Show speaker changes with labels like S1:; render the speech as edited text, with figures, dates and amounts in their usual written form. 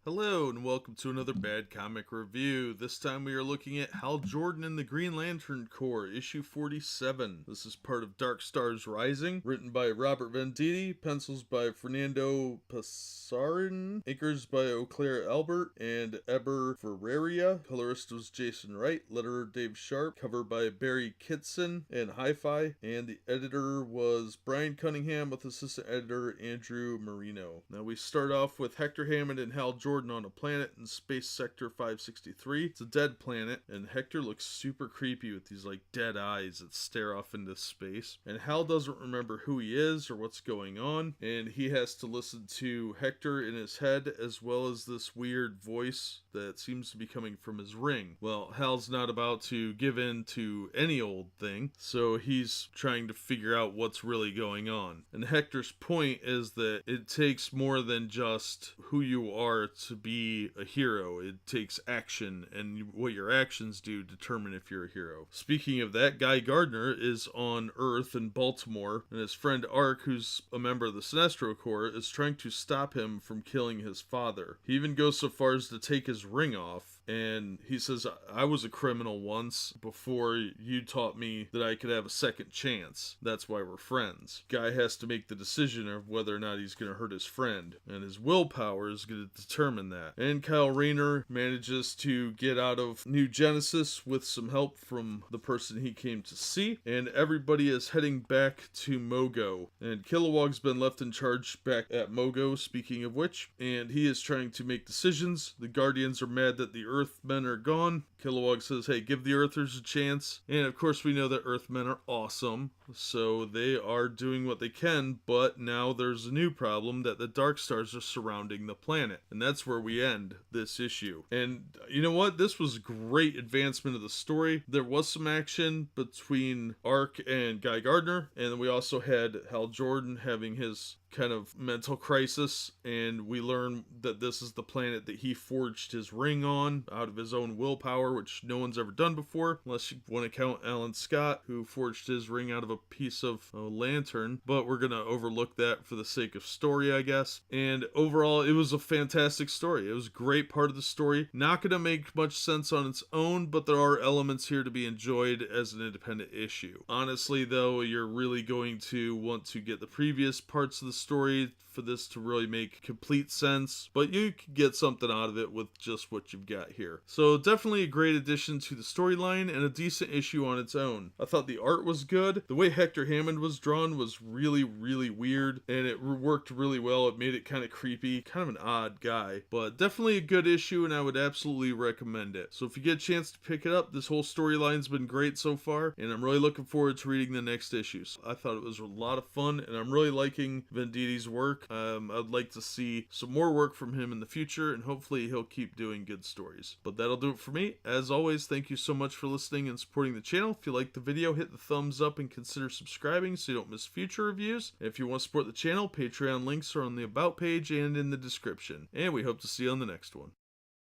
S1: Hello and welcome to another Bad Comic Review. This time we are looking at Hal Jordan and the Green Lantern Corps, issue 47. This is part of Darkstars Rising, written by Robert Venditti, pencils by Fernando Passarin, inkers by Auclair Albert and Eber Ferreria, colorist was Jason Wright, letterer Dave Sharp, cover by Barry Kitson and Hi-Fi, and the editor was Brian Cunningham with assistant editor Andrew Marino. Now we start off with Hector Hammond and Hal Jordan on a planet in Space Sector 563. It's a dead planet, and Hector looks super creepy with these like dead eyes that stare off into space. And Hal doesn't remember who he is or what's going on, and he has to listen to Hector in his head as well as this weird voice that seems to be coming from his ring. Well, Hal's not about to give in to any old thing, so he's trying to figure out what's really going on. And Hector's point is that it takes more than just who you are to be a hero. It takes action, and what your actions do determine if you're a hero. Speaking of that, Guy Gardner is on Earth in Baltimore, and his friend Ark, who's a member of the Sinestro Corps, is trying to stop him from killing his father. He even goes so far as to take his ring off, and he says, I was a criminal once before you taught me that I could have a second chance. That's why we're friends. Guy has to make the decision of whether or not he's going to hurt his friend, and his willpower is going to determine that. And Kyle Rayner manages to get out of New Genesis with some help from the person he came to see, and everybody is heading back to Mogo. And Kilowog's been left in charge back at Mogo, speaking of which, and he is trying to make decisions. The Guardians are mad that the Earthmen are gone. Kilowog says, hey, give the Earthers a chance. And of course we know that Earthmen are awesome, so they are doing what they can, but now there's a new problem that the Darkstars are surrounding the planet. And that's where we end this issue. And you know what? This was great advancement of the story. There was some action between Ark and Guy Gardner, and then we also had Hal Jordan having his kind of mental crisis, and we learn that this is the planet that he forged his ring on out of his own willpower, which no one's ever done before, unless you want to count Alan Scott, who forged his ring out of a piece of a lantern, but we're gonna overlook that for the sake of story, I guess. And overall, it was a fantastic story. It was a great part of the story. Not gonna make much sense on its own, but there are elements here to be enjoyed as an independent issue. Honestly, though, you're really going to want to get the previous parts of the story for this to really make complete sense, but you can get something out of it with just what you've got here. So definitely a great addition to the storyline and a decent issue on its own. I thought the art was good. The way Hector Hammond was drawn was really weird, and it worked really well. It made it kind of creepy, kind of an odd guy, but definitely a good issue, and I would absolutely recommend it. So if you get a chance to pick it up, this whole storyline's been great so far, and I'm really looking forward to reading the next issues. I thought it was a lot of fun, and I'm really liking Venditti's work. I'd like to see some more work from him in the future, and hopefully he'll keep doing good stories. But that'll do it for me. As always, thank you so much for listening and supporting the channel. If you liked the video, hit the thumbs up and consider subscribing so you don't miss future reviews. And if you want to support the channel, Patreon links are on the About page and in the description. And we hope to see you on the next one.